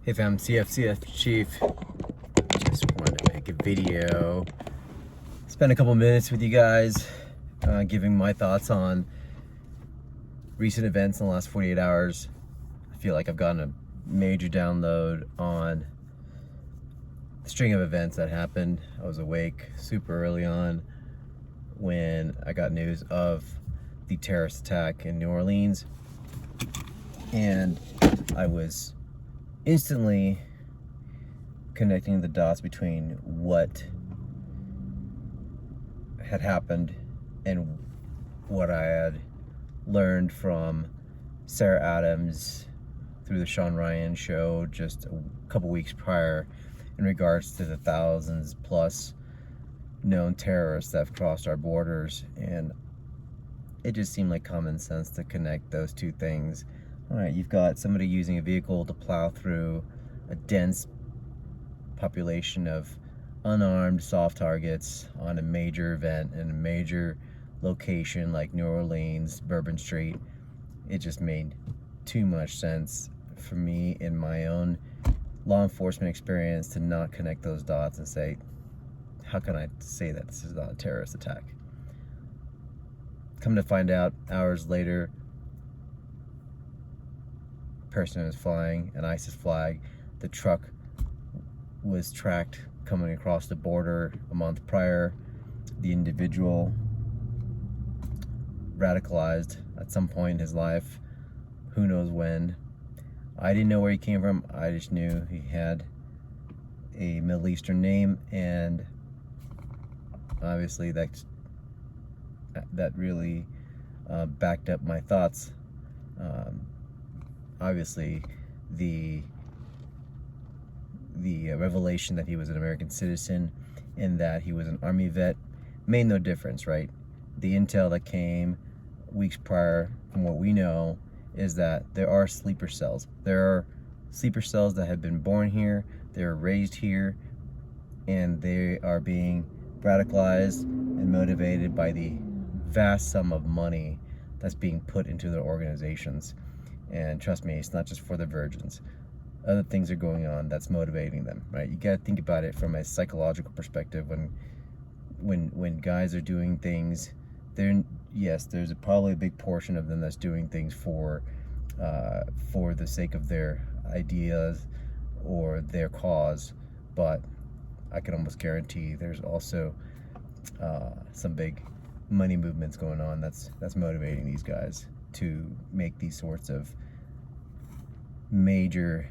Hey fam, CF Chief. Just wanted to make a video. Spend a couple minutes with you guys, giving my thoughts on recent events in the last 48 hours. I feel like I've gotten a major download on the string of events that happened. I was awake super early on when I got news of the terrorist attack in New Orleans, and I was instantly connecting the dots between what had happened and what I had learned from Sarah Adams through the Sean Ryan show just a couple weeks prior in regards to the thousands plus known terrorists that have crossed our borders. And it just seemed like common sense to connect those two things. All right, you've got somebody using a vehicle to plow through a dense population of unarmed soft targets on a major event in a major location like New Orleans, Bourbon Street. It just made too much sense for me in my own law enforcement experience to not connect those dots and say, how can I say that this is not a terrorist attack? Come to find out, hours later, person was flying an ISIS flag. The truck was tracked coming across the border a month prior. The individual radicalized at some point in his life, who knows when. I didn't know where he came from. I just knew he had a Middle Eastern name, and obviously that really backed up my thoughts. Obviously, the revelation that he was an American citizen and that he was an Army vet made no difference, right? The intel that came weeks prior, from what we know, is that there are sleeper cells. There are sleeper cells that have been born here, they're raised here, and they are being radicalized and motivated by the vast sum of money that's being put into their organizations. And trust me, it's not just for the virgins. Other things are going on that's motivating them, right? You got to think about it from a psychological perspective. When guys are doing things, yes, there's probably a big portion of them that's doing things for the sake of their ideas or their cause, but I can almost guarantee there's also some big money movements going on that's motivating these guys to make these sorts of major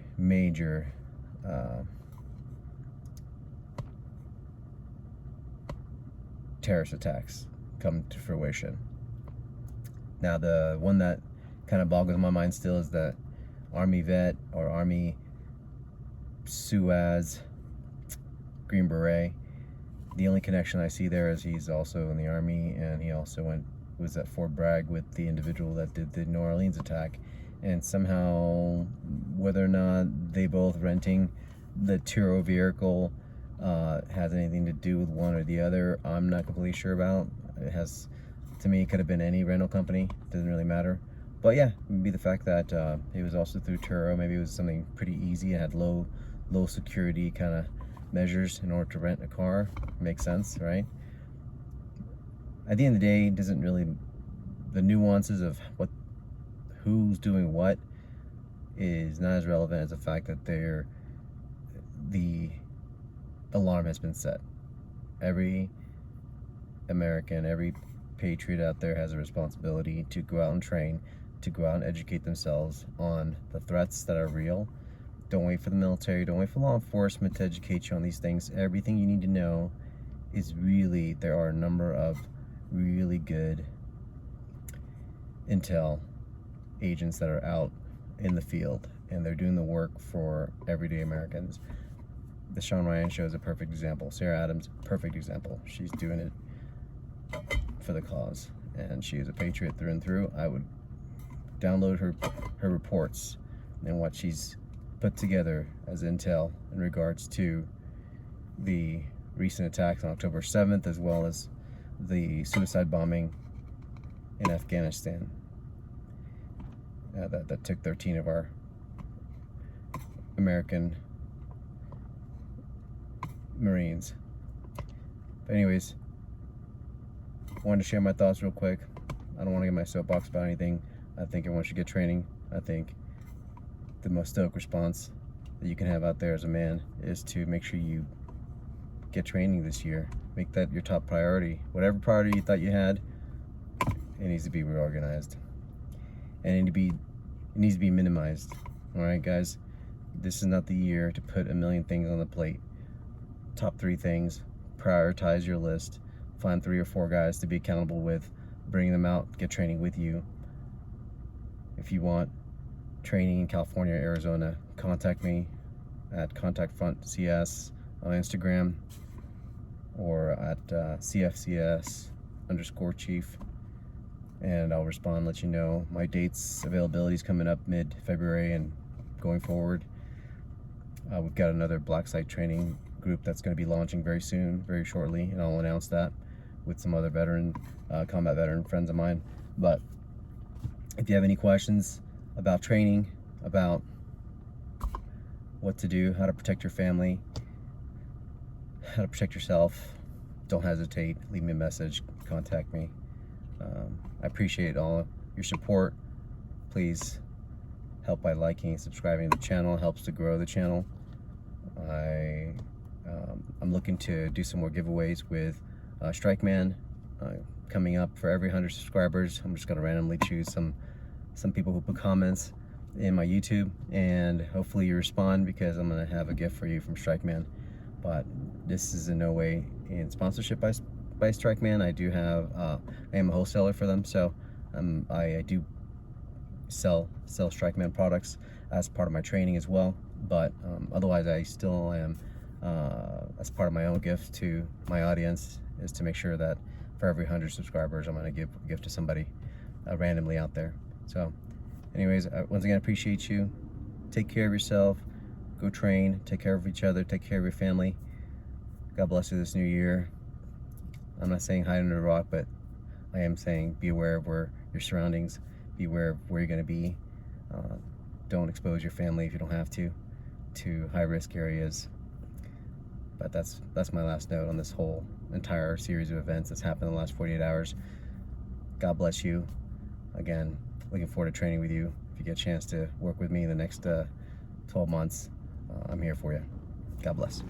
terrorist attacks come to fruition. Now, the one that kind of boggles my mind still is that Army vet or Army Suez Green Beret. The only connection I see there is he's also in the Army, and he also was at Fort Bragg with the individual that did the New Orleans attack. And somehow, whether or not they both renting the Turo vehicle has anything to do with one or the other, I'm not completely sure about. It has, to me, it could have been any rental company. Doesn't really matter. But yeah, maybe the fact that it was also through Turo, maybe it was something pretty easy. It had low security kind of measures in order to rent a car. Makes sense, right? At the end of the day, it doesn't really, the nuances of who's doing what is not as relevant as the fact that the alarm has been set. Every American, every patriot out there has a responsibility to go out and train, to go out and educate themselves on the threats that are real. Don't wait for the military, don't wait for law enforcement to educate you on these things. Everything you need to know is really, there are a number of really good intel agents that are out in the field, and they're doing the work for everyday Americans. The Sean Ryan show is a perfect example. Sarah Adams, perfect example. She's doing it for the cause, and she is a patriot through and through. I would download her reports and what she's put together as intel in regards to the recent attacks on October 7th, as well as the suicide bombing in Afghanistan that took 13 of our American Marines. But anyways, I wanted to share my thoughts real quick. I don't want to get my soapbox about anything. I think everyone should get training. I think the most stoic response that you can have out there as a man is to make sure you get training this year. Make that your top priority. Whatever priority you thought you had, it needs to be reorganized. And it needs to be minimized. Alright guys, this is not the year to put a million things on the plate. Top 3 things, prioritize your list, find 3 or 4 guys to be accountable with, bring them out, get training with you. If you want training in California or Arizona, contact me at contactfrontcs on Instagram or at CFCS_chief, and I'll respond and let you know my dates. Availability is coming up mid-February and going forward. We've got another black site training group that's going to be launching very soon, very shortly, and I'll announce that with some other combat veteran friends of mine. But if you have any questions about training, about what to do, how to protect your family, how to protect yourself, don't hesitate, leave me a message, contact me. I appreciate all your support. Please help by liking and subscribing to the channel. It helps to grow the channel. I'm looking to do some more giveaways with Strike Man coming up. For every 100 subscribers, I'm just going to randomly choose some people who put comments in my YouTube, and hopefully you respond, because I'm going to have a gift for you from Strike Man. But this is in no way in sponsorship by Strike Man. I do have I am a wholesaler for them, so I do sell Strike Man products as part of my training as well. But otherwise, I still am as part of my own gift to my audience, is to make sure that for every 100 subscribers, I'm going to give a gift to somebody randomly out there. So anyways, once again, I appreciate you. Take care of yourself. Go train. Take care of each other. Take care of your family. God bless you this new year. I'm not saying hide under a rock, but I am saying be aware of where your surroundings, be aware of where you're going to be. Don't expose your family if you don't have to high-risk areas. But that's my last note on this whole entire series of events that's happened in the last 48 hours. God bless you. Again, looking forward to training with you. If you get a chance to work with me in the next 12 months, I'm here for you. God bless.